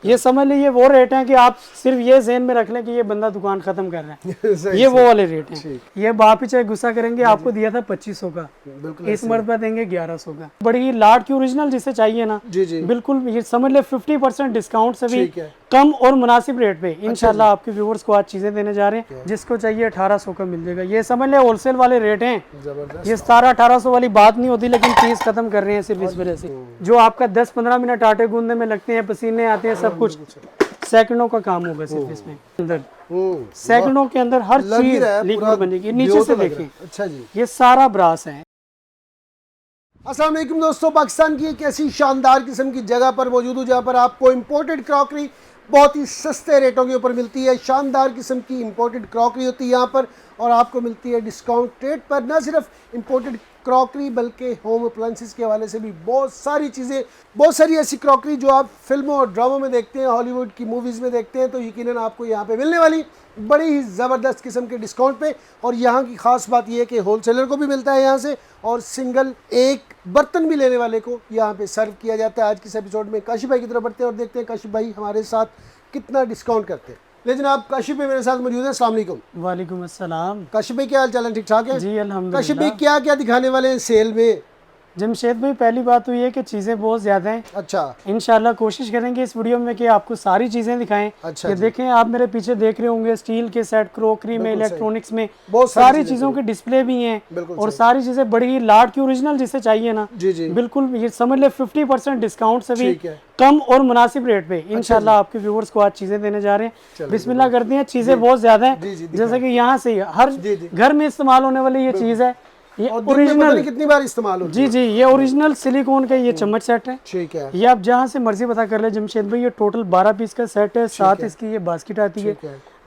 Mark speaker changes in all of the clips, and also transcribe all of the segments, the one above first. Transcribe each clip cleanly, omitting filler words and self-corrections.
Speaker 1: ये समझ लीजिए वो रेट है कि आप सिर्फ ये ज़हन में रख लें कि ये बंदा दुकान खत्म कर रहा है। ये वो वाले रेट हैं। ये आप ही चाहे गुस्सा करेंगे, आपको दिया था 2500 का, इस मरतबा देंगे 1100 का। बड़ी लाट की ओरिजिनल जिसे चाहिए ना, बिल्कुल ये समझ ले 50% डिस्काउंट से भी कम और मुनासिब रेट पे इंशाल्लाह आपके व्यूअर्स को आज चीजें देने जा रहे हैं। जिसको चाहिए 1800 का मिल जाएगा। ये समझ ले होलसेल वाले रेट हैं। ये 1700-1800 वाली बात नहीं होती, लेकिन चीज खत्म कर रहे हैं सिर्फ इस वजह से। जो आपका 10-15 मिनट आटे गूंदने में लगते हैं, पसीने आते हैं, सब कुछ सेकंडों का काम होगा सिर्फ इसमें। अंदर सेकंडों के अंदर हर चीज लिक्विड बनेगी। नीचे से देखिए, अच्छा जी, ये सारा ब्रास है।
Speaker 2: अस्सलाम वालेकुम दोस्तों, पाकिस्तान की एक ऐसी शानदार किस्म की जगह पर मौजूद हूँ जहाँ पर आपको इम्पोर्टेड क्रॉकरी बहुत ही सस्ते रेटों के ऊपर मिलती है। शानदार किस्म की इम्पोर्टेड क्रॉकरी होती है यहाँ पर, और आपको मिलती है डिस्काउंट रेट पर। न सिर्फ इम्पोर्टेड क्रॉकरी बल्कि होम अप्लायंसेस के हवाले से भी बहुत सारी चीज़ें, बहुत सारी ऐसी क्रॉकरी जो आप फिल्मों और ड्रामों में देखते हैं, हॉलीवुड की मूवीज़ में देखते हैं, तो यकीनन आपको यहाँ पे मिलने वाली बड़ी ही ज़बरदस्त किस्म के डिस्काउंट पे। और यहाँ की ख़ास बात यह है कि होलसेलर को भी मिलता है यहाँ से, और सिंगल एक बर्तन भी लेने वाले को यहाँ पे सर्व किया जाता है। आज के इस एपिसोड में काशिफ भाई की तरफ बढ़ते हैं और देखते हैं काशिफ भाई हमारे साथ कितना डिस्काउंट करते हैं। लेकिन जनाब काशिफ भाई मेरे साथ मौजूद है। अस्सलाम वालेकुम।
Speaker 1: वालेकुम अस्सलाम।
Speaker 2: काशिफ भाई क्या हाल चाल है? ठीक ठाक है
Speaker 1: जी अल्हम्दुलिल्लाह।
Speaker 2: काशिफ भाई क्या क्या दिखाने वाले हैं सेल में?
Speaker 1: जमशेद भाई, पहली बात तो ये कि चीज़ें बहुत ज़्यादा हैं।
Speaker 2: अच्छा,
Speaker 1: इंशाल्लाह कोशिश करेंगे इस वीडियो में कि आपको सारी चीज़ें दिखाएं।
Speaker 2: अच्छा,
Speaker 1: ये देखें, आप मेरे पीछे देख रहे होंगे स्टील के सेट, क्रोकरी में, इलेक्ट्रॉनिक्स में बहुत सारी चीज़ों के डिस्प्ले भी हैं, और सारी चीज़ें बड़ी ही लाट की ओरिजिनल जिसे चाहिए ना, बिल्कुल ये समझ ले 50% डिस्काउंट से भी कम और मुनासिब रेट पे इंशाल्लाह आपके व्यूअर्स को आज चीज़ें देने जा रहे हैं। बिस्मिल्लाह करते हैं। चीज़ें बहुत ज़्यादा हैं, जैसे कि यहाँ से हर घर में इस्तेमाल होने वाली ये चीज़ है। ये ओरिजिनल
Speaker 2: कितनी बार इस्तेमाल होती है?
Speaker 1: जी, ये ओरिजिनल सिलिकॉन का ये चम्मच सेट है।
Speaker 2: ठीक है।
Speaker 1: ये आप जहाँ से मर्जी पता कर ले जमशेद भाई, ये टोटल 12 पीस का सेट है। साथ इसकी ये बास्केट आती है।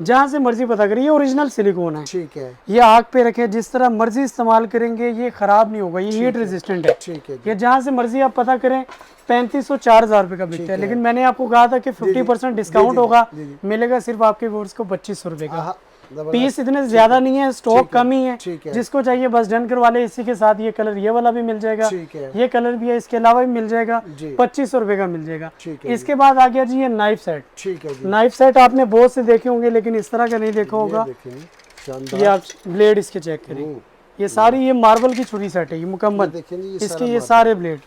Speaker 1: जहाँ से मर्जी पता करें, ये ओरिजिनल सिलिकॉन है।
Speaker 2: ठीक है।
Speaker 1: ये आग पे रखे, जिस तरह मर्जी इस्तेमाल करेंगे, ये खराब नहीं होगा। ये हीट रेजिस्टेंट है।
Speaker 2: ठीक है।
Speaker 1: ये जहाँ से मर्जी आप पता करें 3500-4000 रुपए का बिकता है, लेकिन मैंने आपको कहा था कि 50% डिस्काउंट होगा, मिलेगा सिर्फ आपके व्यूअर्स को 2500 रुपए का। पीस इतने ज्यादा नहीं है, स्टॉक कम ही है। जिसको चाहिए बस डन करवा ले। इसी के साथ ये कलर ये वाला भी मिल जाएगा, ये कलर भी है, इसके अलावा भी मिल जाएगा। 2500 रुपए का मिल जाएगा। इसके बाद आ गया जी ये नाइफ सेट।
Speaker 2: ठीक है।
Speaker 1: नाइफ सेट आपने बहुत से देखे होंगे, लेकिन इस तरह का नहीं देखा होगा। ये आप ब्लेड इसके चेक करें, ये सारी ये मार्बल की छुरी सेट है, ये मुकम्मल इसके ये सारे ब्लेड।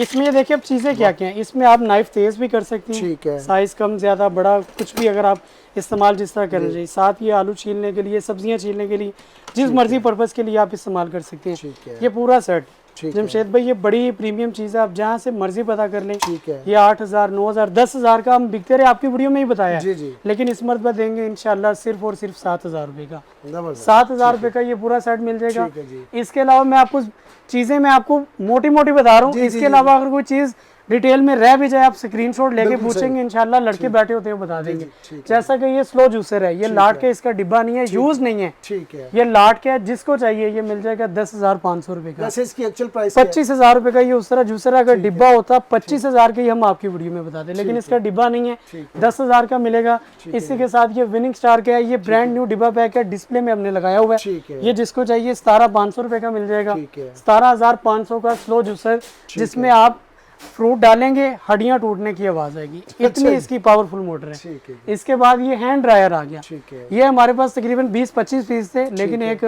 Speaker 1: इसमें ये देखिए अब चीज़ें क्या क्या हैं। इसमें आप नाइफ तेज भी कर सकती हैं, साइज कम ज्यादा बड़ा कुछ भी अगर आप इस्तेमाल जिस तरह करना चाहिए। साथ ये आलू छीलने के लिए, सब्जियां छीलने के लिए, जिस मर्जी पर्पज के लिए आप इस्तेमाल कर सकते हैं। ये पूरा सेट जमशेद भाई, ये बड़ी प्रीमियम चीज़ है। आप जहाँ से मर्जी पता कर लें। ये 8000, 9000, 10000 का हम बिकते रहे, आपकी वीडियो में ही बताया। लेकिन इस मरतबा देंगे इंशाल्लाह सिर्फ और सिर्फ 7000 रुपए का। 7000 रुपए का ये पूरा सेट मिल जाएगा। इसके अलावा मैं आपको चीज़ें मैं आपको मोटी मोटी बता रहा हूँ। इसके अलावा अगर कोई चीज़ डिटेल में रह भी जाए, आप स्क्रीनशॉट लेके पूछेंगे, इंशाल्लाह लड़के बैठे होते हैं बता देंगे। जैसा कि ये स्लो जूसर है, ये लाट के इसका डिब्बा नहीं है, यूज नहीं है। ये लाट के है, जिसको चाहिए ये मिल जाएगा 10,500 रुपए का।
Speaker 2: इसकी एक्चुअल प्राइस
Speaker 1: 25,000 रुपए का। ये उस तरह जूसर अगर डिब्बा होता 25,000 के हम आपकी वीडियो में बताते, लेकिन इसका डिब्बा नहीं है, 10,000 का मिलेगा। इसी के साथ ये विनिंग स्टार का है, ये ब्रांड न्यू डिब्बा पैक है, डिस्प्ले में हमने लगाया हुआ है। ये जिसको चाहिए 17,500 रुपए का मिल जाएगा। 17,500 का स्लो जूसर, जिसमें आप फ्रूट डालेंगे हड्डियां टूटने की आवाज आएगी, इतनी इसकी पावरफुल मोटर है। इसके बाद ये हैंड ड्रायर आ गया। ये हमारे पास तकरीबन 20-25 पीस थे, लेकिन एक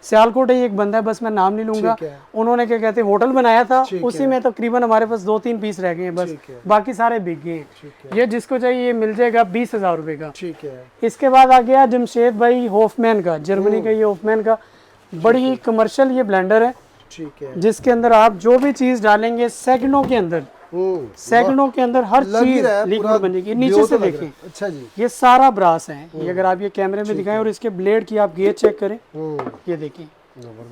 Speaker 1: सियालकोट है, एक बंदा है, बस मैं नाम नहीं लूंगा, उन्होंने क्या कहते हैं होटल बनाया था, उसी में तकरीबन हमारे पास 2-3 पीस रह गए हैं बस, बाकी सारे बिक गए हैं। ये जिसको चाहिए ये मिल जाएगा 20,000 रुपए का। इसके बाद आ गया जमशेद भाई होफमैन का, जर्मनी का ये होफमैन का बड़ी ही कमर्शियल ये ब्लेंडर है। जिसके अंदर आप जो भी चीज डालेंगे सेकंडों के अंदर हर चीज लिक्विड बनेगी। नीचे से देखें,
Speaker 2: अच्छा जी,
Speaker 1: ये सारा ब्रास है। ये अगर आप ये कैमरे में दिखाएं और इसके ब्लेड की आप गेज चेक करें, ये देखें,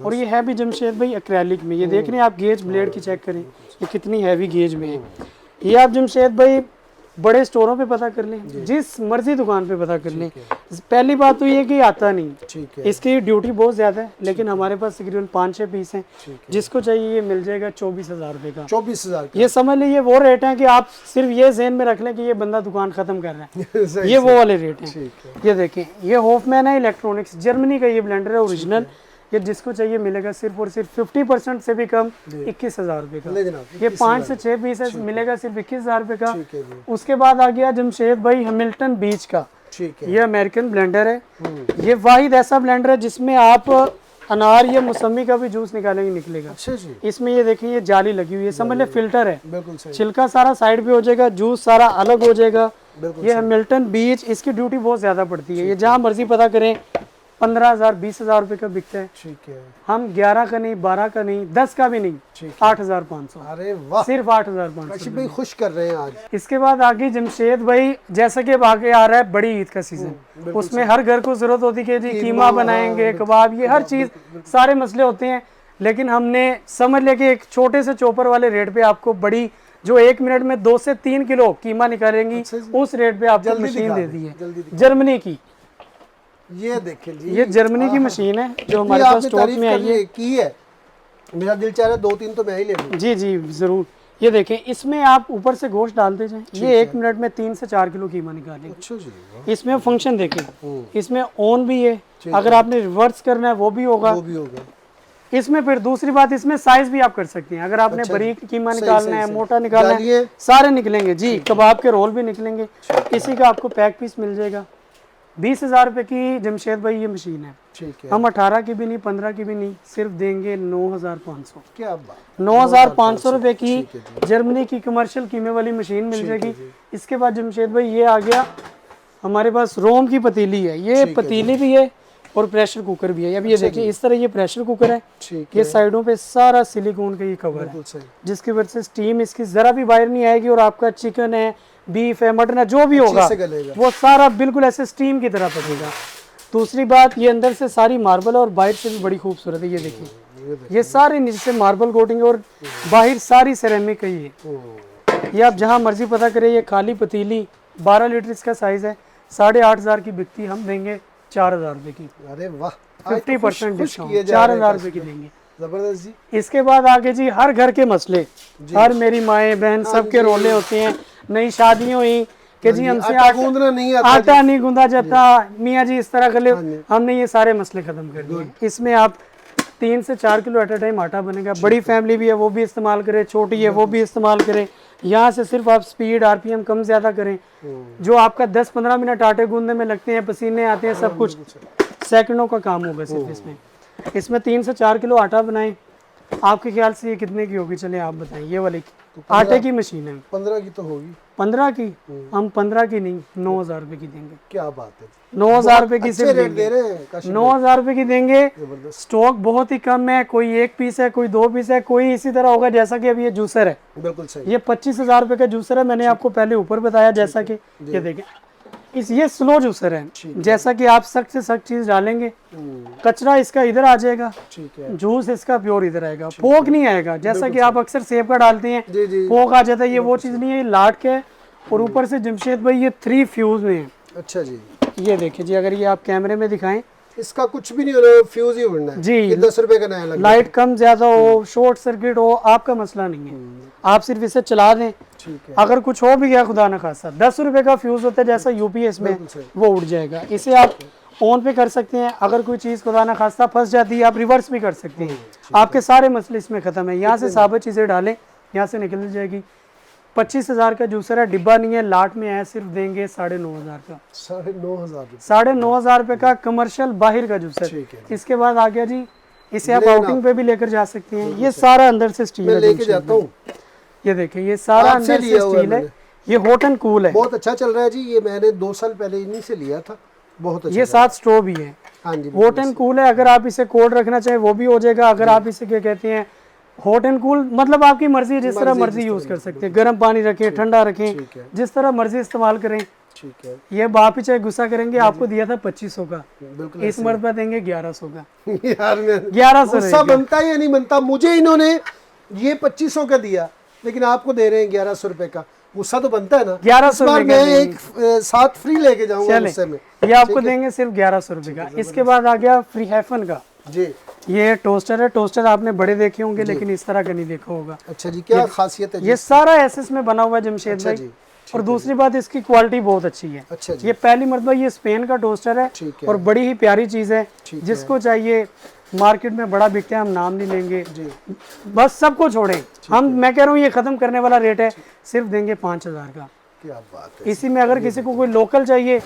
Speaker 1: और ये है भी जमशेद भाई एक्रेलिक में। ये देख रहे हैं आप, गेज ब्लेड की चेक करें, ये कितनी हैवी गेज में है। ये आप जमशेद भाई बड़े स्टोरों पे पता कर लें, जिस मर्जी दुकान पे पता कर लें। पहली बात तो ये कि आता नहीं, इसकी ड्यूटी बहुत ज्यादा है, लेकिन हमारे पास तकरीबन 5-6 पीस हैं। जिसको चाहिए ये मिल जाएगा 24,000 रुपए का।
Speaker 2: 24,000।
Speaker 1: ये समझ लीजिए वो रेट है कि आप सिर्फ ये ज़हन में रख लें कि ये बंदा दुकान खत्म कर रहा है। ये वो वाले रेट हैं। ये देखें, ये होफमैन है इलेक्ट्रॉनिक्स, जर्मनी का ये ब्लेंडर है ओरिजिनल। ये जिसको चाहिए मिलेगा सिर्फ और सिर्फ 50% से भी कम 21,000 रुपये का। ये 5 से 6 पीस है, मिलेगा सिर्फ 21,000 रुपये का। उसके बाद आ गया जमशेद भाई हैमिल्टन बीच का, ये अमेरिकन ब्लेंडर है। ये वाहिद ऐसा ब्लेंडर है जिसमें आप अनार या मौसमी का भी जूस निकालेंगे निकलेगा।
Speaker 2: अच्छा जी।
Speaker 1: इसमें ये देखिए ये जाली लगी हुई है, समझ ले फिल्टर है,
Speaker 2: बिल्कुल सही।
Speaker 1: छिलका सारा साइड पे हो जाएगा, जूस सारा अलग हो जाएगा। ये हैमिल्टन बीच, इसकी ड्यूटी बहुत ज्यादा पड़ती है। ये जहाँ मर्जी पता करें 15,000 20,000 रुपए का बिकता है।
Speaker 2: ठीक है।
Speaker 1: हम 11 का नहीं, 12 का नहीं, 10 का भी नहीं, 8,500।
Speaker 2: अरे वाह,
Speaker 1: सिर्फ 8,500।
Speaker 2: काशिफ भाई खुश कर रहे हैं आज।
Speaker 1: इसके बाद आगे जमशेद भाई, जैसा कि अब आगे आ रहा है बड़ी ईद का सीजन, उसमें हर घर को जरूरत होती है कि जी कीमा बनाएंगे, कबाब, ये हर चीज सारे मसले होते हैं। लेकिन हमने समझ लिया कि एक छोटे से चॉपर वाले रेट पे आपको बड़ी, जो 1 मिनट में 2 से 3 किलो कीमा निकालेंगी, उस रेट पे आपको मशीन दे दी है जर्मनी की।
Speaker 2: ये देखें जी,
Speaker 1: ये जर्मनी की मशीन है जो हमारे पास स्टॉक में आई है।
Speaker 2: की है, मेरा दिल चाह रहा है 2-3 तो मैं ही ले लूं।
Speaker 1: जी जी जरूर। ये देखें, इसमें आप ऊपर से गोश्त डालते जाएं, ये 1 मिनट में 3 से 4 किलो कीमा निकालेंगे।
Speaker 2: अच्छा जी।
Speaker 1: इसमें फंक्शन देखें, इसमें ऑन भी है, अगर आपने रिवर्स करना है वो भी होगा। इसमें फिर दूसरी बात, इसमें साइज भी आप कर सकते हैं। अगर आपने बारीक कीमा निकालना है, मोटा निकालना है, सारे निकलेंगे जी। कबाब के रोल भी निकलेंगे। इसी का आपको पैक पीस मिल जाएगा। 20,000 रुपए की जमशेद भाई ये मशीन है।
Speaker 2: ठीक है।
Speaker 1: हम 18 की भी नहीं, 15 की भी नहीं, सिर्फ देंगे 9,500।
Speaker 2: क्या बात।
Speaker 1: 9,500 रुपए की जर्मनी की कमर्शियल कीमे वाली मशीन मिल जाएगी। इसके बाद जमशेद भाई ये आ गया हमारे पास रोम की पतीली है। ये पतीली भी है और प्रेशर कुकर भी है। अब ये देखिए, इस तरह ये प्रेशर कुकर है, ये साइडों पे सारा सिलिकॉन का ये कवर है, जिसकी वजह से स्टीम इसकी जरा भी बाहर नहीं आएगी। और आपका चिकन है, बीफ है, मटन है, जो भी होगा वो सारा बिल्कुल ऐसे स्टीम की तरह पकेगा। दूसरी बात, ये अंदर से सारी मार्बल है और बाहर से भी बड़ी खूबसूरत है। ये देखिए, ये सारे नीचे से मार्बल कोटिंग और बाहर सारी सिरेमिक है। ये आप जहाँ मर्जी पता करें, ये खाली पतीली 12 लीटर इसका साइज है, 8,500 की बिकती, हम देंगे 4,000 रुपए की।
Speaker 2: अरे वाह,
Speaker 1: 50% डिस्काउंट, 4,000 रुपए की देंगे।
Speaker 2: जबरदस्त जी।
Speaker 1: इसके बाद आगे जी हर घर के मसले, हर मेरी माए बहन सबके रोले होते हैं। नई शादियों हुई कि जी हमसे
Speaker 2: गूंदना नहीं आता,
Speaker 1: आटा नहीं गूंदा जाता, मियाँ जी इस तरह कर ले, हमने ये सारे मसले खत्म कर दिए। इसमें आप 3 से 4 किलो एट अ टाइम आटा बनेगा। बड़ी फैमिली भी है वो भी इस्तेमाल करे, छोटी है वो भी इस्तेमाल करे। यहाँ से सिर्फ आप स्पीड RPM कम ज्यादा करें। जो आपका 10-15 मिनट आटे गूंदने में लगते हैं, पसीने आते हैं, सब कुछ सेकंडों का काम होगा सिर्फ इसमें 3 से 4 किलो आटा बनाएं। आपके ख्याल से ये कितने की होगी, चले आप बताएं। ये वाली आटे की मशीन है,
Speaker 2: 15 की तो होगी। 15
Speaker 1: की हम 15 की नहीं, 9,000 रुपए की देंगे।
Speaker 2: क्या बात है,
Speaker 1: 9,000 रुपए की सिर्फ
Speaker 2: रेट दे रहे हैं।
Speaker 1: 9,000 रुपए की देंगे। स्टॉक बहुत ही कम है, कोई 1 पीस है, कोई 2 पीस है, कोई इसी तरह होगा। जैसा कि अभी ये जूसर है,
Speaker 2: बिल्कुल सही,
Speaker 1: ये 25,000 रुपए का जूसर है। मैंने आपको पहले ऊपर बताया जैसा कि ये देखें, ये स्लो जूसर है। जैसा कि आप सख्त से सख्त चीज डालेंगे, कचरा इसका इधर आ जाएगा, जूस इसका प्योर इधर आएगा, फोक नहीं आएगा। जैसा कि आप अक्सर सेब का डालते हैं, फोक आ जाता है, ये वो चीज नहीं है, ये लाट के है। और ऊपर से जमशेद भाई ये 3 फ्यूज में है।
Speaker 2: अच्छा जी,
Speaker 1: ये देखिए जी, अगर ये आप कैमरे में दिखाएं,
Speaker 2: इसका कुछ भी नहीं हो रहा, फ्यूज ही उड़ना है
Speaker 1: जी।
Speaker 2: 10 रुपए का नया लगा,
Speaker 1: लाइट कम ज्यादा हो, शॉर्ट सर्किट हो, आपका मसला नहीं है। आप सिर्फ इसे चला दें, अगर कुछ हो भी गया खुदा न खासा, 10 रुपए का फ्यूज होता है जैसा UPS में, वो उड़ जाएगा। इसे आप ऑन पे कर सकते हैं। अगर कोई चीज खुदा न खासा फंस जाती है, आप रिवर्स भी कर सकते हैं। आपके सारे मसले इसमें खत्म है। यहाँ से साबित चीजें डालें, यहाँ से निकल जाएगी। 25,000 का जूसर है, डिब्बा नहीं है, लाट में है, सिर्फ देंगे 9,500 का। 9,500 रुपए का कमर्शियल बाहर का जूसर। इसके बाद आ गया जी, इसे आप आउटिंग पे भी लेकर जा सकते हैं। ये सारा अंदर से स्टील है,
Speaker 2: लेके जाता हूँ।
Speaker 1: ये देखिए, ये सारा अंदर से स्टील है। ये हॉट एंड कूल है,
Speaker 2: बहुत अच्छा चल रहा है जी। ये मैंने 2 साल पहले इन्हीं से लिया था, बहुत अच्छा।
Speaker 1: ये 7 स्टोव भी है।
Speaker 2: हाँ जी,
Speaker 1: हॉट एंड कूल है। अगर आप इसे कोल्ड रखना चाहें वो भी हो जाएगा। अगर आप इसे क्या कहते हैं, हॉट एंड कूल, मतलब आपकी मर्जी, जिस तरह मर्जी यूज कर सकते हैं। गर्म पानी रखें, ठंडा रखें, जिस तरह मर्जी इस्तेमाल करें।
Speaker 2: ठीक है।
Speaker 1: ये बाप ही चाहे गुस्सा करेंगे, आपको दिया था 2500 का, इस मरतबा देंगे 1100 का।
Speaker 2: यार
Speaker 1: 1100
Speaker 2: गुस्सा बनता या नहीं बनता, मुझे इन्होंने ये 2500 का दिया, लेकिन आपको दे रहे हैं 1100 रुपए का। गुस्सा तो बनता है ना।
Speaker 1: 1100
Speaker 2: मैं एक साथ फ्री लेके जाऊंगा गुस्से में।
Speaker 1: ये आपको देंगे सिर्फ 1100 रुपए का। इसके बाद आ गया फ्री हैफन का
Speaker 2: जी।
Speaker 1: ये टोस्टर है। टोस्टर आपने बड़े देखे होंगे, लेकिन इस तरह का नहीं देखा होगा।
Speaker 2: अच्छा जी, क्या खासियत है?
Speaker 1: ये सारा एसएस में बना हुआ है जमशेद भाई। और दूसरी बात, इसकी क्वालिटी बहुत अच्छी है।
Speaker 2: अच्छा जी।
Speaker 1: ये पहली मरतबा ये स्पेन का टोस्टर है और बड़ी ही प्यारी चीज है। जिसको चाहिए मार्केट में बड़ा बिकता है, हम नाम नहीं लेंगे
Speaker 2: जी।
Speaker 1: बस सबको छोड़ें, हम मैं कह रहा हूँ ये खत्म करने वाला रेट है, सिर्फ देंगे 5,000 का।
Speaker 2: क्या बात है।
Speaker 1: इसी में अगर किसी को कोई लोकल चाहिए,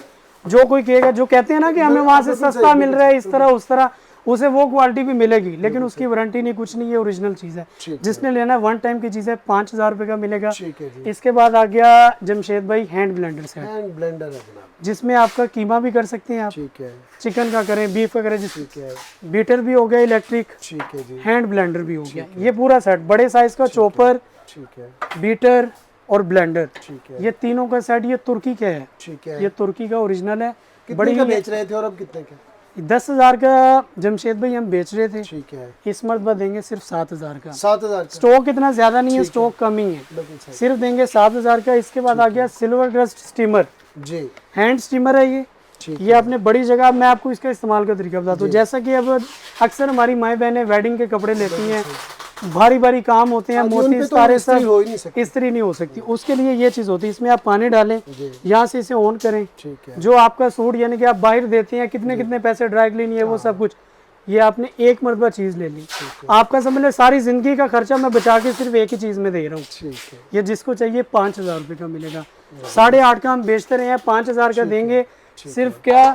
Speaker 1: जो कोई कहेगा, जो कहते हैं ना कि हमें वहां से सस्ता मिल रहा है इस तरह उस तरह, उसे वो क्वालिटी भी मिलेगी, लेकिन उसकी वारंटी नहीं, कुछ नहीं, ये ओरिजिनल चीज़ है। जिसने लेना है वन टाइम की चीज़ है, 5,000 रुपये का मिलेगा।
Speaker 2: ठीक है जी।
Speaker 1: इसके बाद आ गया जमशेद भाई hand blender set,
Speaker 2: hand blender है जनाब,
Speaker 1: जिसमें आपका कीमा भी कर सकते हैं आप,
Speaker 2: ठीक है,
Speaker 1: चिकन का करें, बीफ का करें,
Speaker 2: ठीक है,
Speaker 1: बीटर भी हो गया इलेक्ट्रिक,
Speaker 2: ठीक है जी,
Speaker 1: हैंड ब्लेंडर भी हो गया। ये पूरा सेट, बड़े साइज का चॉपर,
Speaker 2: ठीक है,
Speaker 1: बीटर और ब्लेंडर,
Speaker 2: ठीक है,
Speaker 1: ये तीनों का सेट, ये तुर्की का है,
Speaker 2: ठीक है।
Speaker 1: ये तुर्की का ओरिजिनल है।
Speaker 2: कितने का बेच रहे थे और अब कितने का?
Speaker 1: 10,000 का जमशेद भाई हम बेच रहे थे,
Speaker 2: ठीक है,
Speaker 1: इस मरतबा देंगे सिर्फ 7,000 का।
Speaker 2: 7,000 का,
Speaker 1: स्टॉक इतना ज्यादा नहीं है, स्टॉक कम ही है,
Speaker 2: बिल्कुल सही
Speaker 1: सिर्फ देंगे 7,000 का। इसके बाद आ गया सिल्वर डस्ट स्टीमर,
Speaker 2: जी,
Speaker 1: हैंड स्टीमर है ये।
Speaker 2: ठीक
Speaker 1: ये आपने बड़ी जगह, मैं आपको इसका इस्तेमाल का तरीका बताता हूँ। जैसा कि अब अक्सर हमारी माएँ बहनें वेडिंग के कपड़े लेती हैं, भारी भारी काम होते हैं, मोती
Speaker 2: तो
Speaker 1: सितारे
Speaker 2: इस्त्री हो ही
Speaker 1: सब,
Speaker 2: नहीं सकती।
Speaker 1: इस्त्री नहीं हो सकती, उसके लिए ये चीज़ होती है। इसमें आप पानी डालें,
Speaker 2: जी,
Speaker 1: यहाँ से इसे ऑन करें,
Speaker 2: ठीक है,
Speaker 1: जो आपका सूट यानी कि आप बाहर देते हैं, कितने कितने पैसे ड्राई क्लीन है वो सब कुछ, ये आपने एक मरतबा चीज़ ले ली, आपका समझ लें सारी जिंदगी का खर्चा मैं बचा के सिर्फ एक ही चीज़ में दे रहा हूँ।
Speaker 2: ठीक है,
Speaker 1: ये जिसको चाहिए 5,000 रुपये का मिलेगा। 8.5 का हम बेचते रहे हैं, 5,000 का देंगे। सिर्फ क्या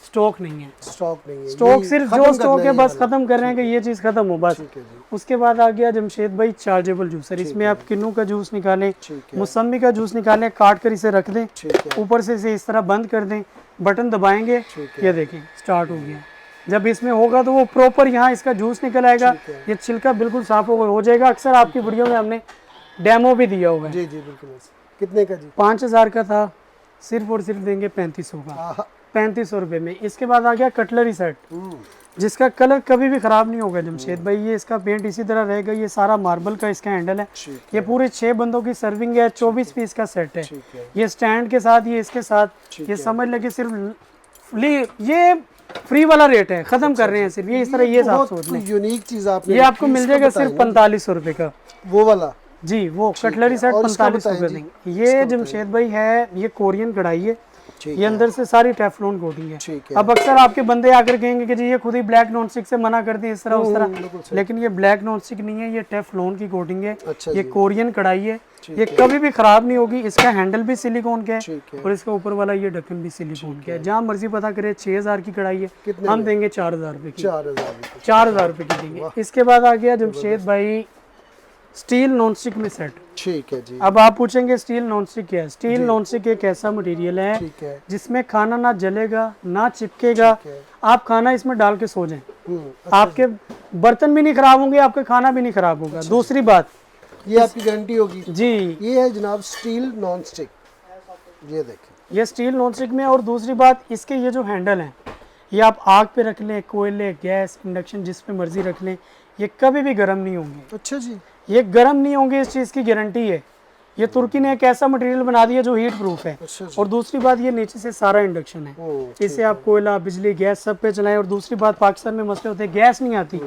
Speaker 1: स्टॉक नहीं है,
Speaker 2: स्टॉक नहीं है,
Speaker 1: स्टॉक
Speaker 2: यही
Speaker 1: सिर्फ
Speaker 2: खत्म
Speaker 1: जो स्टॉक
Speaker 2: करना
Speaker 1: है
Speaker 2: ये
Speaker 1: बस
Speaker 2: वाला।
Speaker 1: खत्म कर रहे हैं कि ये चीज़ खत्म हो बस।
Speaker 2: ठीक है जी,
Speaker 1: उसके बाद आ गया जमशेद भाई चार्जेबल जूसर, इसमें आप किन्नू का जूस निकालें,
Speaker 2: ठीक है,
Speaker 1: मौसमी का जूस निकालें, काट कर इसे रख दें,
Speaker 2: ठीक है,
Speaker 1: ऊपर से इसे इस तरह बंद कर दें, बटन दबाएंगे,
Speaker 2: ठीक है,
Speaker 1: ये देखें स्टार्ट हो गया। जब इसमें होगा तो वो प्रॉपर यहाँ इसका जूस निकल आएगा,
Speaker 2: ठीक है।
Speaker 1: ये छिलका बिल्कुल साफ हो जाएगा। अक्सर आपकी वीडियो में हमने डेमो भी दिया हुआ है।
Speaker 2: जी जी बिल्कुल ऐसे। कितने का जी?
Speaker 1: 5,000 का था, सिर्फ और सिर्फ देंगे 3500 का,
Speaker 2: आहा,
Speaker 1: 3500 रुपये में। इसके बाद आ गया कटलरी सेट,
Speaker 2: हम्म,
Speaker 1: जिसका कलर कभी भी ख़राब नहीं होगा जमशेद भाई, ये इसका पेंट इसी तरह रहेगा। ये सारा मार्बल का इसका हैंडल है,
Speaker 2: ठीक
Speaker 1: ये पूरे 6 बंदों की सर्विंग है, 24 पीस का सेट है।
Speaker 2: ठीक है,
Speaker 1: ये स्टैंड के साथ, ये इसके साथ,
Speaker 2: ठीक
Speaker 1: ये
Speaker 2: है।
Speaker 1: समझ लगे सिर्फ ये फ्री वाला रेट है, खत्म कर रहे हैं सिर्फ ये इस तरह, ये साथ सोच लें।
Speaker 2: यूनिक चीज आपने
Speaker 1: ये आपको
Speaker 2: रखी,
Speaker 1: मिल
Speaker 2: इसका
Speaker 1: जाएगा
Speaker 2: बताएं
Speaker 1: सिर्फ
Speaker 2: ना।
Speaker 1: 4500 रुपये का,
Speaker 2: वो वाला
Speaker 1: जी वो कटलरी सेट
Speaker 2: और इसका
Speaker 1: 4500
Speaker 2: बताएं
Speaker 1: का
Speaker 2: जी।
Speaker 1: देंगे। ये जमशेद भाई है, ये कोरियन कढ़ाई है,
Speaker 2: ठीक
Speaker 1: ये अंदर से सारी टेफ्लॉन कोटिंग है।
Speaker 2: ठीक है।
Speaker 1: अब अक्सर आपके बंदे आकर कहेंगे कि जी ये खुद ही ब्लैक नॉन स्टिक से मना करते हैं इस तरह उस
Speaker 2: बिल्कुल
Speaker 1: तरह,
Speaker 2: सही।
Speaker 1: लेकिन ये ब्लैक नॉन स्टिक नहीं है, ये टेफ्लॉन की कोटिंग है,
Speaker 2: अच्छा
Speaker 1: ये
Speaker 2: जी,
Speaker 1: कोरियन कढ़ाई है,
Speaker 2: ठीक
Speaker 1: ये
Speaker 2: है।
Speaker 1: कभी भी खराब नहीं होगी। इसका हैंडल भी सिलिकॉन का है
Speaker 2: ठीक है,
Speaker 1: और इसका ऊपर वाला ये ढक्कन भी सिलिकॉन का है। जहाँ मर्जी पता करे 6,000 की कढ़ाई है,
Speaker 2: कितने
Speaker 1: हम
Speaker 2: में?
Speaker 1: देंगे 4,000 रुपये की,
Speaker 2: 4,000
Speaker 1: 4,000 रुपये की देंगे। इसके बाद आ गया जमशेद भाई स्टील नॉन स्टिक में सेट।
Speaker 2: ठीक है जी,
Speaker 1: अब आप पूछेंगे स्टील नॉन स्टिक क्या है? स्टील नॉन स्टिक एक ऐसा मटेरियल है
Speaker 2: ठीक है,
Speaker 1: जिसमें खाना ना जलेगा ना चिपकेगा,
Speaker 2: ठीक है।
Speaker 1: आप खाना इसमें डाल के सो जाएं,
Speaker 2: अच्छा,
Speaker 1: आपके बर्तन भी नहीं खराब होंगे, आपका खाना भी नहीं खराब होगा। दूसरी बात
Speaker 2: ये आपकी गारंटी होगी।
Speaker 1: जी,
Speaker 2: ये है जनाब स्टील नॉन स्टिक, ये देखें,
Speaker 1: ये स्टील नॉन स्टिक में। और दूसरी बात, इसके ये जो हैंडल हैं, ये आप आग पे रख लें, कोयले, गैस, इंडक्शन, जिस पे मर्जी रख लें, ये कभी भी गर्म नहीं होंगे।
Speaker 2: अच्छा जी,
Speaker 1: ये गर्म नहीं होंगे, इस चीज़ की गारंटी है। ये तुर्की ने एक ऐसा मटेरियल बना दिया जो हीट प्रूफ है।
Speaker 2: अच्छा जी,
Speaker 1: और दूसरी बात, ये नीचे से सारा इंडक्शन है,
Speaker 2: ओ,
Speaker 1: इससे आप कोयला, बिजली, गैस सब पे चलाएं। और दूसरी बात, पाकिस्तान में मसले होते हैं, गैस नहीं आती,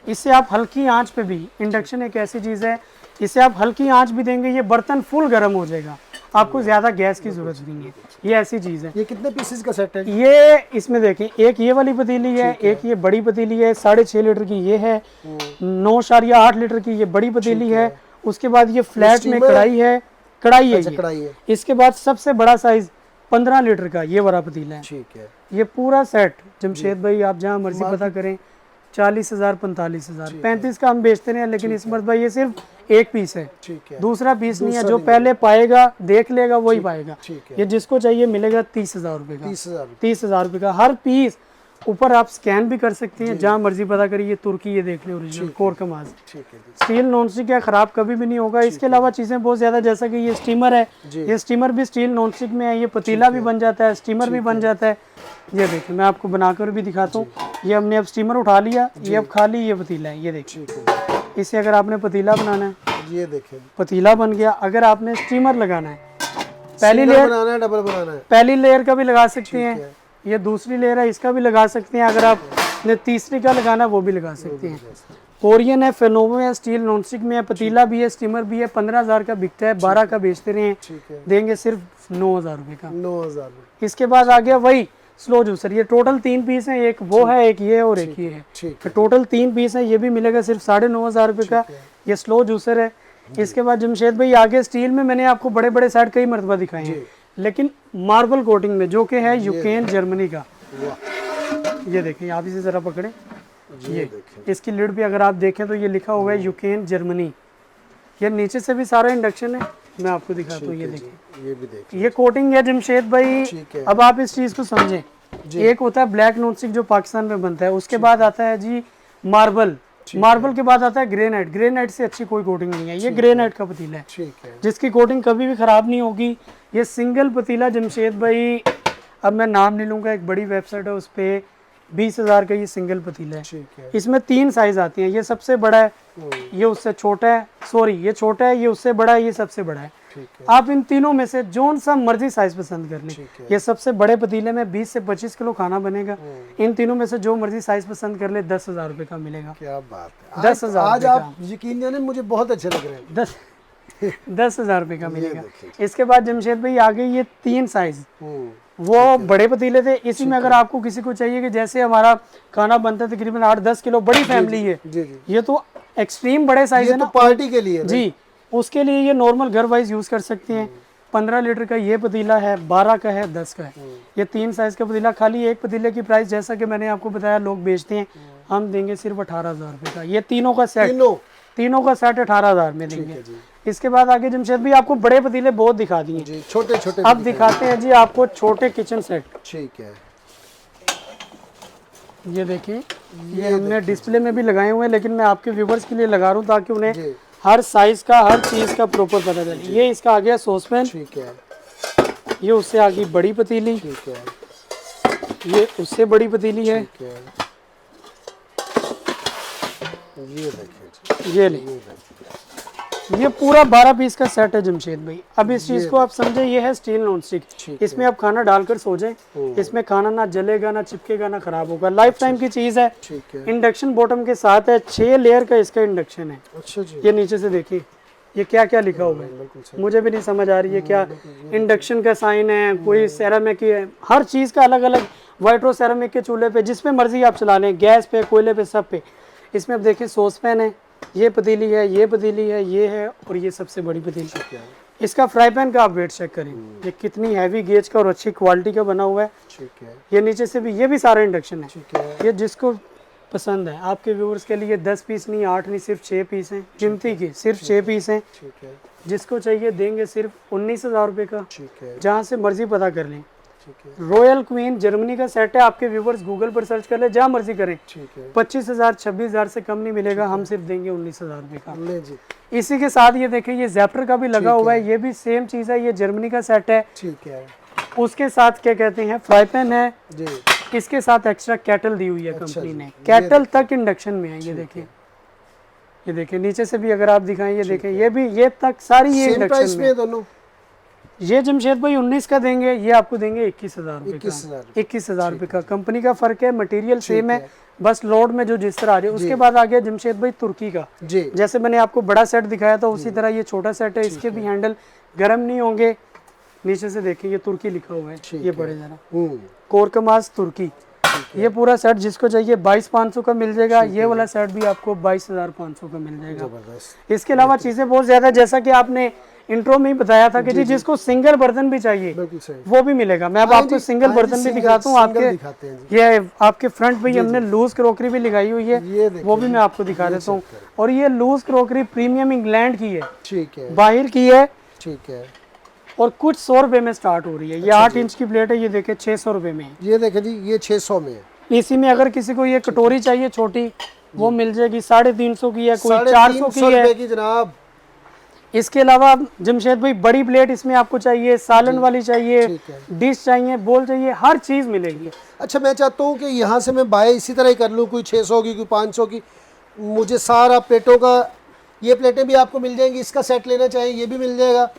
Speaker 1: इससे आप हल्की आंच पे भी, इंडक्शन एक ऐसी चीज़ है, इससे आप हल्की आंच भी देंगे, ये बर्तन फुल गर्म हो जाएगा, आपको ज़्यादा गैस की ज़रूरत नहीं है। ये ऐसी चीज़ है।
Speaker 2: ये कितने पीसेस का सेट है जी?
Speaker 1: ये इसमें देखें, एक ये वाली पतीली है, एक ये बड़ी पतीली है, 6.5 लीटर की ये है, 9.8 लीटर की ये बड़ी पतीली है। उसके बाद ये फ्लैट में कढ़ाई है, कढ़ाई है
Speaker 2: अच्छा
Speaker 1: ये।
Speaker 2: कढ़ाई है,
Speaker 1: इसके बाद सबसे बड़ा साइज 15 लीटर का ये बड़ा पतीला है।
Speaker 2: ठीक है,
Speaker 1: ये पूरा सेट जमशेद भाई आप जहाँ मर्जी पता करें, 40,000, 45,000, 35 का हम बेचते हैं, लेकिन इस मरतबा ये सिर्फ एक पीस है,
Speaker 2: ठीक है,
Speaker 1: दूसरा पीस नहीं है। जो पहले पाएगा, देख लेगा, वही पाएगा।
Speaker 2: ठीक है,
Speaker 1: ये जिसको चाहिए मिलेगा 30,000 रुपये का,
Speaker 2: 30,000
Speaker 1: 30,000 रुपये का हर पीस। ऊपर आप स्कैन भी कर सकते हैं, जहाँ मर्जी पता करिए। ये तुर्की, ये देख लें ओरिजिनल कोर कमाज,
Speaker 2: ठीक है जी,
Speaker 1: स्टील नॉन स्टिक है, ख़राब कभी भी नहीं होगा। इसके अलावा चीज़ें बहुत ज़्यादा, जैसा कि ये स्टीमर है,
Speaker 2: जी।
Speaker 1: ये स्टीमर भी स्टील नॉन स्टिक में है, ये पतीला भी बन जाता है, स्टीमर भी बन जाता है। ये देखिए, मैं आपको बनाकर भी दिखाता हूँ। ये हमने अब स्टीमर उठा लिया, ये अब खाली ये पतीला है, ये देखिए।
Speaker 2: ठीक है,
Speaker 1: इसे अगर आपने पतीला बनाना है,
Speaker 2: ये देखें,
Speaker 1: पतीला बन गया। अगर आपने स्टीमर लगाना है, पहली
Speaker 2: सिंगल
Speaker 1: लेयर,
Speaker 2: बनाना है, डबल बनाना है,
Speaker 1: पहली लेयर का भी लगा सकते हैं,
Speaker 2: है।
Speaker 1: ये दूसरी लेयर है, इसका भी लगा सकते हैं। अगर आपने तीसरी का लगाना है, वो भी लगा सकते हैं। कोरियन है, फेनोवो है, स्टील नॉन स्टिक में है, पतीला भी है, स्टीमर भी है। 15,000 का बिकता है, 12 का बेचते रहे हैं,
Speaker 2: ठीक है,
Speaker 1: देंगे सिर्फ 9,000 रुपये का।
Speaker 2: 9,000
Speaker 1: इसके बाद आ गया वही स्लो जूसर। ये टोटल 3 पीस हैं, एक वो है, एक ये है और एक ये है।
Speaker 2: ठीक
Speaker 1: तो टोटल 3 पीस हैं। ये भी मिलेगा सिर्फ 9,500 रुपये का। ये स्लो जूसर है। इसके बाद जमशेद भाई आगे स्टील में मैंने आपको बड़े बड़े सेट कई मरतबा दिखाए हैं, लेकिन मार्बल कोटिंग में, जो कि है यूक्रेन जर्मनी का। ये देखें, आप इसे ज़रा पकड़ें, ये इसकी लिड पे अगर आप देखें तो ये लिखा हुआ है यूक्रेन जर्मनी। ये नीचे से भी सारा इंडक्शन है, मैं आपको दिखाता हूँ। ये देखें,
Speaker 2: ये भी देखें,
Speaker 1: ये कोटिंग है जमशेद भाई। अब आप इस चीज़ को समझें, एक होता है ब्लैक नॉन स्टिक जो पाकिस्तान में बनता है, उसके बाद आता है जी मार्बल, मार्बल के बाद आता है ग्रेनाइट। ग्रेनाइट से अच्छी कोई कोटिंग नहीं है, ये ग्रेनाइट का पतीला है, जिसकी कोटिंग कभी भी ख़राब नहीं होगी। ये सिंगल पतीला जमशेद भाई, अब मैं नाम नहीं लूँगा, एक बड़ी वेबसाइट है, उस पर 20,000 का ये सिंगल पतीला है। इसमें 3 साइज आती हैं, ये सबसे बड़ा है, ये उससे छोटा है, सॉरी ये छोटा है, ये उससे बड़ा है, ये सबसे बड़ा है। आप इन तीनों में से जोन सा मर्जी साइज पसंद कर लें। ये सबसे बड़े पतीले में 20 से 25 किलो खाना बनेगा। इन तीनों में से जो मर्जी साइज पसंद कर ले, 10,000 रुपये का मिलेगा।
Speaker 2: क्या बात है,
Speaker 1: 10,000
Speaker 2: आज आप यकीन जाने मुझे बहुत अच्छे लग रहे हैं।
Speaker 1: 10,000 रुपये का मिलेगा। इसके बाद जमशेद भाई आगे ये 3 साइज, वो बड़े पतीले थे। इसी में अगर आपको किसी को चाहिए कि जैसे हमारा खाना बनता है तकरीबन 8-10 किलो, बड़ी फैमिली है, ये तो एक्सट्रीम बड़े साइज है ना,
Speaker 2: पार्टी के लिए
Speaker 1: जी, उसके लिए ये नॉर्मल घर वाइज यूज कर सकते हैं। 15 लीटर का ये पतीला है, 12 का है, 10 का है। ये 3 साइज का पतीला। खाली एक पतीले की प्राइस जैसा कि मैंने आपको बताया लोग बेचते हैं, हम देंगे सिर्फ 18,000 रुपये का। ये तीनों का सेट, तीनों का सेट 18,000 में देंगे। इसके बाद आगे जमशेद भाई आपको बड़े पतीले बहुत दिखा दिए,
Speaker 2: छोटे छोटे
Speaker 1: अब दिखाते हैं जी आपको छोटे किचन सेट।
Speaker 2: ठीक है,
Speaker 1: ये देखिए, ये हमने डिस्प्ले में भी लगाए हुए हैं, लेकिन मैं आपके व्यूवर्स के लिए लगा रहा हूँ ताकि उन्हें हर साइज का, हर चीज का प्रॉपर पता चले। ये इसका आ गया सॉसपैन,
Speaker 2: ठीक है,
Speaker 1: ये उससे आ गई बड़ी पतीली,
Speaker 2: ठीक है,
Speaker 1: ये उससे बड़ी पतीली है,
Speaker 2: ये देखिए,
Speaker 1: ये ले, ये पूरा 12 पीस का सेट है जमशेद भाई। अब इस चीज को आप समझे, ये है स्टील नॉन स्टिक, इसमें आप खाना डालकर सो जाए, इसमें खाना ना जलेगा, ना चिपकेगा, ना खराब होगा, लाइफ टाइम की चीज है। इंडक्शन बॉटम के साथ है, 6 लेयर का इसका इंडक्शन है।
Speaker 2: अच्छा जी।
Speaker 1: ये नीचे से देखिए, ये क्या क्या लिखा हुआ है, मुझे भी नहीं समझ आ रही है क्या। इंडक्शन का साइन है, कोई सेरामिक की है, हर चीज का अलग अलग। वाइट्रो सेरामिक के चूल्हे पे, जिस पे मर्जी आप चला लें, गैस पे, कोयले पे, सब पे। इसमें अब देखिए सॉसपैन है, ये पतीली है, ये पतीली है, ये है, और ये सबसे बड़ी पतीली। इसका फ्राई पैन का आप वेट चेक करें, ये कितनी हैवी गेज का और अच्छी क्वालिटी का बना हुआ है।
Speaker 2: ठीक है,
Speaker 1: ये नीचे से भी, ये भी सारा इंडक्शन है। ये जिसको पसंद है, आपके व्यूअर्स के लिए 10 पीस नहीं, 8 नहीं, सिर्फ 6 पीस हैं, कीमती की सिर्फ 6 पीस हैं। जिसको चाहिए देंगे सिर्फ 19,000 रुपये का, जहाँ से मर्जी पता कर लें। रॉयल क्वीन जर्मनी का सेट है, आपके व्यूवर्स गूगल पर सर्च कर ले, जहाँ मर्जी करें। 25,000 26,000 से कम नहीं मिलेगा, हम सिर्फ देंगे 19,000 रुपये का। इसी के साथ ये देखिए, ये ज़ैप्टर का भी लगा हुआ है, ये भी सेम चीज़ है, ये जर्मनी का सेट है।
Speaker 2: ठीक है,
Speaker 1: उसके साथ क्या कहते हैं, फ्राई पैन है, इसके साथ एक्स्ट्रा कैटल दी हुई है कंपनी ने, कैटल तक इंडक्शन में है। ये देखिए, ये देखिए नीचे से भी अगर आप दिखाएं, ये देखें, ये भी, ये तक सारी ये इंडक्शन में दोनों। ये जमशेद भाई 19 का देंगे, ये आपको देंगे 21,000 रुपये का। 21,000 रुपये का, कंपनी का फर्क है, मटेरियल सेम है, बस लोड में जो जिस तरह आ रही है। उसके बाद आ गया जमशेद भाई तुर्की का, जैसे मैंने आपको बड़ा सेट दिखाया था उसी तरह ये छोटा सेट है। इसके भी हैंडल गर्म नहीं होंगे। नीचे से देखिए, ये तुर्की लिखा हुआ है, ये पड़े जरा, कोरकमास तुर्की। ये पूरा सेट जिसको चाहिए 22,500 का मिल जाएगा। ये वाला सेट भी आपको 22,500 का मिल जाएगा। इसके अलावा चीज़ें बहुत ज़्यादा, जैसा कि आपने इंट्रो में ही बताया था कि जी जिसको सिंगल बर्तन भी चाहिए वो भी मिलेगा। मैं अब आपको सिंगल बर्तन भी दिखाता हूँ। आपके ये आपके फ्रंट पे हमने लूज क्रॉकरी भी लगाई हुई है, वो भी मैं आपको दिखा देता हूँ। और ये लूज क्रॉकरी प्रीमियम इंग्लैंड की है,
Speaker 2: ठीक है,
Speaker 1: बाहर की है,
Speaker 2: ठीक है,
Speaker 1: और कुछ 100 रुपए में स्टार्ट हो रही है। ये 8 इंच की प्लेट है, ये देखे 600 रुपए में।
Speaker 2: ये देखे जी, ये 600 में है।
Speaker 1: इसी में अगर किसी को ये कटोरी चाहिए छोटी, वो मिल जाएगी, 350 की है, कोई 400 की है
Speaker 2: जनाब।
Speaker 1: इसके अलावा जमशेद भाई बड़ी प्लेट इसमें आपको चाहिए, सालन वाली चाहिए, डिश चाहिए, बोल चाहिए, हर चीज़ मिलेगी।
Speaker 2: अच्छा, मैं चाहता हूँ कि यहाँ से मैं बाय इसी तरह ही कर लूँ, कोई 600 की, कोई 500 की, मुझे सारा प्लेटों का, ये प्लेटें भी आपको मिल जाएंगी। इसका सेट लेना चाहिए, ये भी मिल जाएगा,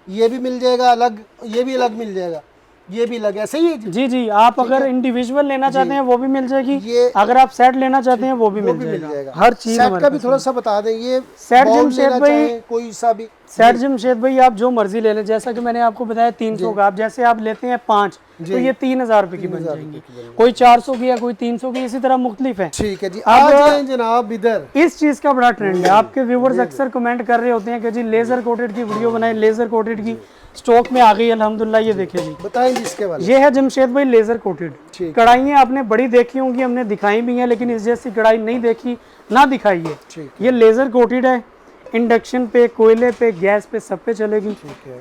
Speaker 2: ये भी मिल जाएगा अलग, ये भी अलग मिल जाएगा। ये भी लगा सही है जी।
Speaker 1: जी जी, आप अगर इंडिविजुअल लेना चाहते हैं वो भी मिल जाएगी,
Speaker 2: ये
Speaker 1: अगर आप सेट लेना चाहते हैं वो भी मिल जाएगा। हर चीज
Speaker 2: सेट का भी थोड़ा सा बता दें। ये
Speaker 1: सेट
Speaker 2: बाउल
Speaker 1: जमशेद
Speaker 2: लेना
Speaker 1: भाई,
Speaker 2: चाहें, कोई सा भी
Speaker 1: सेट जमशेद भाई आप जो मर्जी ले लें, जैसा कि मैंने आपको बताया 300 का, आप जैसे आप लेते हैं 5 तो ये 3000 रुपए की बन जाएंगी, कोई 400 की या कोई 300 की, इसी तरह मुख्तलिफ है।
Speaker 2: ठीक है जी। आ जाएं जनाब इधर।
Speaker 1: इस चीज का बड़ा ट्रेंड है, आपके व्यूवर्स अक्सर कमेंट कर रहे होते हैं कि जी लेजर कोटेड की वीडियो बनाए, लेजर कोटेड की स्टॉक में आ गई अल्हम्दुलिल्लाह। ये देखिए जी,
Speaker 2: बताएं जी इसके बारे में।
Speaker 1: ये है जमशेद भाई लेजर कोटेड कढ़ाइयाँ। आपने बड़ी देखी होंगी, हमने दिखाई भी हैं, लेकिन इस जैसी कढ़ाई नहीं देखी ना दिखाई है। ये लेजर कोटेड है, इंडक्शन पे, कोयले पे, गैस पे, सब पे चलेगी।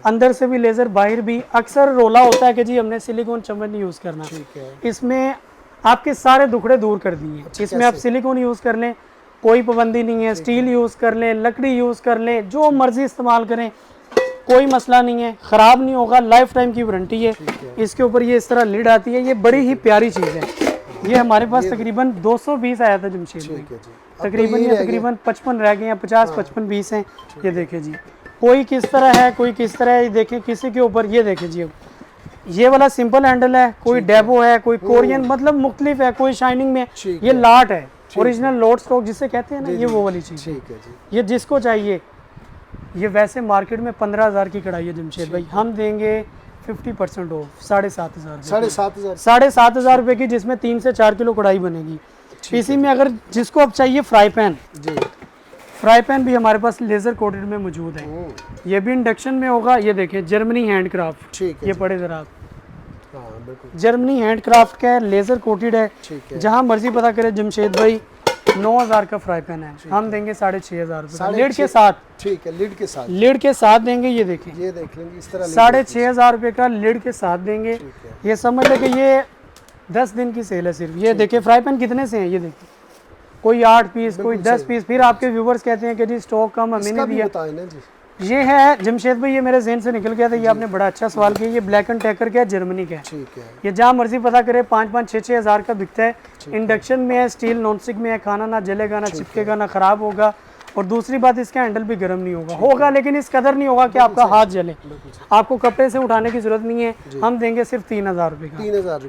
Speaker 1: अंदर से भी लेजर, बाहर भी। अक्सर रोला होता है कि जी हमने सिलिकॉन चम्मच नहीं यूज करना, इसमें आपके सारे दुखड़े दूर कर दिए। इसमें आप सिलिकॉन यूज कर लें, कोई पाबंदी नहीं है, स्टील यूज कर लें, लकड़ी यूज कर लें, जो मर्जी इस्तेमाल करें, कोई मसला नहीं है, ख़राब नहीं होगा, लाइफ टाइम की वारंटी है। इसके ऊपर ये इस तरह लिड आती है, ये बड़ी ही प्यारी चीज़ है। ये हमारे पास तकरीबन 220 आया था जमशेद भाई, तकरीबन 55 रह गए हैं, 50-55 20 हैं। ये देखें जी, कोई किस तरह है, कोई किस तरह है, ये देखें किसी के ऊपर। ये देखें जी, ये वाला सिंपल हैंडल है, कोई डेबो है, कोई कोरियन, मतलब मुख्तलिफ है, कोई शाइनिंग में। ये लाट है, ओरिजिनल लोड स्टॉक जिसे कहते हैं ना, ये वो वाली चीज़ है। ये जिसको चाहिए, ये वैसे मार्केट में 15,000 की कढ़ाई है जमशेद भाई, हम देंगे 50% ऑफ 7,500 7,500 रुपए की, जिसमें 3 से 4 किलो कढ़ाई बनेगी। इसी में अगर जिसको अब चाहिए फ्राई पैन, फ्राई पैन भी हमारे पास लेजर कोटेड में मौजूद है। ये भी इंडक्शन में होगा। ये देखें जर्मनी हैंडक्राफ्ट, ये पड़े जरा आप, जर्मनी हैंडक्राफ्ट का है, लेजर कोटेड है। जहां मर्जी पता करें जमशेद भाई, 9,000 का फ्राई पैन है, हम देंगे 6,500 रुपए लिड के साथ।
Speaker 2: ठीक है, लिड के साथ,
Speaker 1: लिड के साथ देंगे। ये देखें,
Speaker 2: ये देख लेंगे इस तरह
Speaker 1: 6,500 रुपए का लिड के साथ देंगे। ये समझ ले कि ये 10 दिन की सेल है सिर्फ। ये देखिए फ्राई पैन कितने से हैं, ये देखिए, कोई 8 पीस, कोई 10 पीस। फिर आपके व्यूवर्स कहते हैं कि जी स्टॉक कम हमें नहीं दिया। ये है जमशेद भाई, ये मेरे ज़हन से निकल गया था, ये आपने बड़ा अच्छा सवाल किया। ये ब्लैक एंड टेकर का है, जर्मनी का है। ये जहाँ मर्जी पता करे 5-5, 6-6 हज़ार का बिकता है। इंडक्शन में है, स्टील नॉन स्टिक में है, खाना ना जलेगा, ना चिपकेगा, ना ख़राब होगा। और दूसरी बात, इसका हैंडल भी गर्म नहीं होगा, लेकिन इस कदर नहीं होगा कि आपका हाथ जले। आपको कपड़े से उठाने की जरूरत नहीं है, हम देंगे सिर्फ 3,000 रुपए का,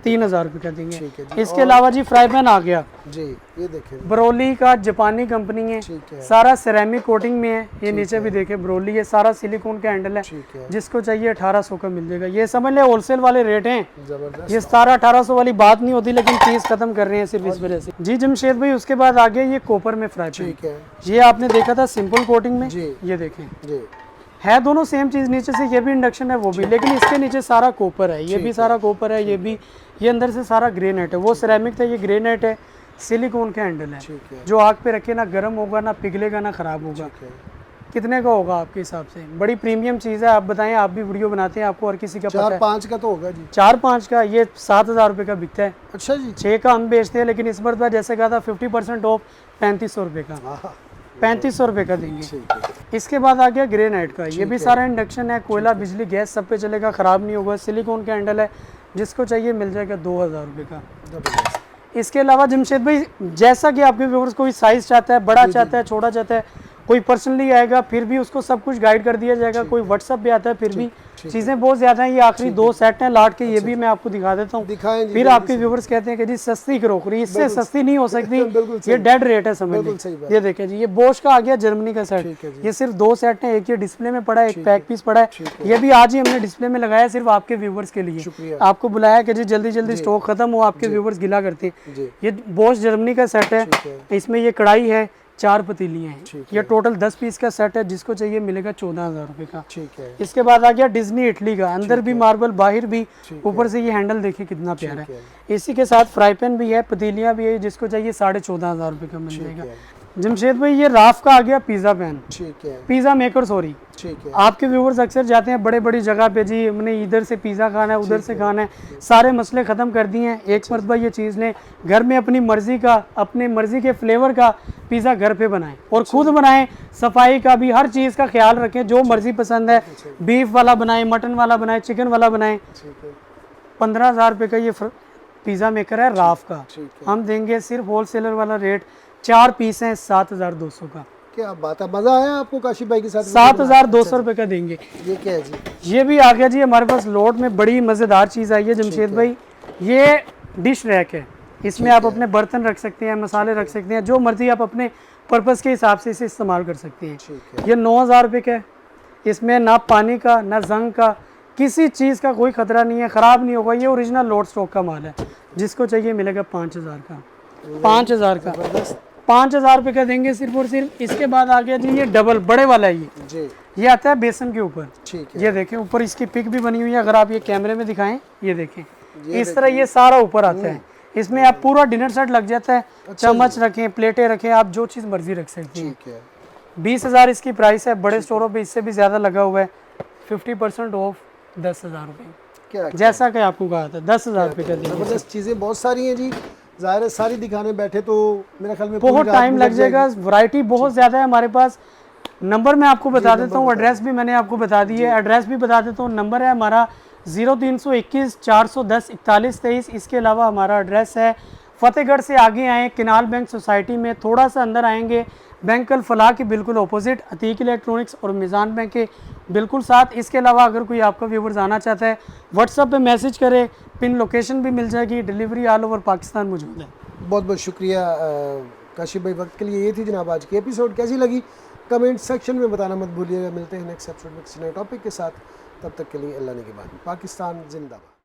Speaker 1: 3,000 रुपए का देंगे। इसके अलावा जी फ्राई पैन आ गया जी, ये देखें ब्रोली का, जापानी कंपनी है, सारा सिरेमिक कोटिंग में है। ये नीचे भी देखें ब्रोली है, सारा सिलिकॉन का हैंडल है। जिसको चाहिए 1,800 का मिल जाएगा। ये समझ ले होलसेल वाले रेट हैं, ये 1700-1,800 वाली बात नहीं होती, लेकिन पीस खत्म कर रहे हैं सिर्फ इस वजह से। जी जमशेद भाई, उसके बाद आ गया ये कॉपर में फ्राई पैन। ये आपने देखा था सिंपल कोटिंग में, ये देखें है दोनों सेम चीज। नीचे से ये भी इंडक्शन है, वो भी, लेकिन इसके नीचे सारा कॉपर है, ये भी सारा कॉपर है, ये भी। ये अंदर से सारा ग्रेनाइट है, वो सिरेमिक था, ये ग्रेनाइट है, सिलिकॉन का हैंडल है। जो आग पे रखे ना गर्म होगा, ना पिघलेगा, ना खराब होगा। कितने का होगा आपके हिसाब से? बड़ी प्रीमियम चीज़ है, आप बताएं, आप भी वीडियो बनाते हैं, आपको हर किसी का पता है।
Speaker 2: 4-5 का तो होगा जी,
Speaker 1: 4-5 का। ये 7,000 रुपये का बिकता है।
Speaker 2: अच्छा जी,
Speaker 1: 6 का हम बेचते हैं, लेकिन इस बार जैसे कहा था 50% ऑफ 3,500 रुपये का, 3,500 रुपये का देंगे। इसके बाद आ गया ग्रेनाइट का। ये भी सारा इंडक्शन है, कोयला, बिजली, गैस सब पे चलेगा, ख़राब नहीं होगा। सिलिकॉन का हैंडल है, जिसको चाहिए मिल जाएगा 2,000 रुपये का। इसके अलावा जमशेद भाई, जैसा कि आपके व्यूअर्स कोई साइज़ चाहता है, बड़ा चाहता है, छोटा चाहता है, कोई पर्सनली आएगा, फिर भी उसको सब कुछ गाइड कर दिया जाएगा। कोई व्हाट्सअप पे आता है, फिर भी चीज़ें बहुत ज़्यादा हैं। ये आखिरी 2 सेट हैं लाट के, ये भी मैं आपको दिखा देता हूँ। फिर आपके व्यूवर्स कहते हैं कि जी सस्ती क्रॉकरी, इससे सस्ती नहीं हो सकती, ये डेड रेट है, समझ लीजिए। ये देखें जी, ये बोश का आ गया, जर्मनी का सेट। ये सिर्फ 2 सेट हैं, एक ये डिस्प्ले में पड़ा है, एक पैक पीस पड़ा है। ये भी आज ही हमने डिस्प्ले में लगाया, सिर्फ आपके व्यूवर्स के लिए। आपको बुलाया कि जी जल्दी जल्दी स्टॉक खत्म हो, आपके व्यूवर्स गिला करते हैं। ये बोश जर्मनी का सेट है, इसमें ये कढ़ाई है, 4 पतीलियाँ हैं। ये टोटल 10 पीस का सेट है, जिसको चाहिए मिलेगा 14,000 रुपये का। ठीक है। इसके बाद आ गया डिज्नी इटली का, अंदर भी मार्बल, बाहर भी, ऊपर से ये हैंडल देखिए कितना प्यारा है। इसी के साथ फ्राई पैन भी है, पतीलियाँ भी है, जिसको चाहिए 14,500 रुपये का मिल जाएगा। जमशेद भाई, ये राफ का आ गया पिज़्ज़ा पैन, ठीक है, पिज़्ज़ा मेकर, सॉरी, ठीक है। आपके व्यूवर्स अक्सर जाते हैं बड़े बड़ी जगह पे, जी हमने इधर से पिज़्ज़ा खाना है, उधर से खाना है, सारे मसले ख़त्म कर दिए हैं। एक मरतबा ये चीज़ लें, घर में अपनी मर्ज़ी का, अपने मर्ज़ी के फ्लेवर का पिज़्ज़ा घर पे बनाएं, और ख़ुद बनाएं, सफाई का भी, हर चीज़ का ख्याल रखें, जो मर्ज़ी पसंद है, बीफ वाला बनाएं, मटन वाला बनाएं, चिकन वाला बनाएं। 15,000 रुपये का ये पिज़्ज़ा मेकर है राफ का, हम देंगे सिर्फ होल सेलर वाला रेट, 4 पीस हैं 7,200 का।
Speaker 2: क्या बात है, मजा आया आपको काशिफ भाई के साथ?
Speaker 1: 7,200 रुपये का देंगे।
Speaker 2: ये क्या है जी?
Speaker 1: ये भी आ गया जी हमारे पास लोड में, बड़ी मज़ेदार चीज़ आई है जमशेद भाई। ये डिश रैक है, इसमें आप अपने बर्तन रख सकते हैं, मसाले रख सकते हैं, जो मर्जी आप अपने पर्पज़ के हिसाब से इसे इस्तेमाल कर सकते हैं। ये 9,000 रुपये का है। इसमें ना पानी का ना जंग का किसी चीज़ का कोई ख़तरा नहीं है, ख़राब नहीं होगा। ये ओरिजिनल लोड स्टॉक का माल है, जिसको चाहिए मिलेगा 5,000 का। 5,000 का 5,000 रुपये का देंगे सिर्फ और सिर्फ। इसके बाद आ गया जी ये डबल बड़े वाला है ये आता है बेसन के ऊपर।
Speaker 2: ठीक है,
Speaker 1: ये देखें ऊपर इसकी पिक भी बनी हुई है, अगर आप ये कैमरे में दिखाएं, ये देखें इस तरह ये सारा ऊपर आता है। इसमें आप पूरा डिनर सेट लग जाता है, चम्मच रखें, प्लेटें रखें, आप जो चीज़ मर्जी रख सकते हैं। 20,000 इसकी प्राइस है, बड़े स्टोरों पे इससे भी ज़्यादा लगा हुआ है। 50% ऑफ 10,000 रुपये, जैसा कि आपको कहा था 10,000 रुपये का देंगे।
Speaker 2: ज़बरदस्त चीज़ें बहुत सारी हैं जी, ज़ाहिर है सारी दिखाने बैठे तो मेरे ख्याल में
Speaker 1: बहुत टाइम लग जाएगा। वैरायटी बहुत ज़्यादा है हमारे पास। नंबर मैं आपको बता देता हूँ, एड्रेस भी मैंने आपको बता दी है, एड्रेस भी बता देता हूँ। नंबर है हमारा 0321 410 4123। इसके अलावा हमारा एड्रेस है फतेहगढ़ से आगे आएँ, किनाल बैंक सोसाइटी में थोड़ा सा अंदर आएंगे, बैंक अल फलाह के बिल्कुल ऑपोजिट अतीक इलेक्ट्रॉनिक्स और मिज़ान बैंक के बिल्कुल साथ। इसके अलावा अगर कोई आपका व्यूवर्स आना चाहता है, व्हाट्सएप पे मैसेज करे, पिन लोकेशन भी मिल जाएगी, डिलीवरी ऑल ओवर पाकिस्तान मौजूद है।
Speaker 2: बहुत बहुत शुक्रिया काशिफ भाई, वक्त के लिए ये थी जनाब आज की एपिसोड। कैसी लगी कमेंट सेक्शन में बताना मत भूलिएगा। मिलते हैं नेक्स्ट एपिसोड में किसी नए टॉपिक के साथ, तब तक के लिए अल्लाह ने के बाद। पाकिस्तान जिंदाबाद।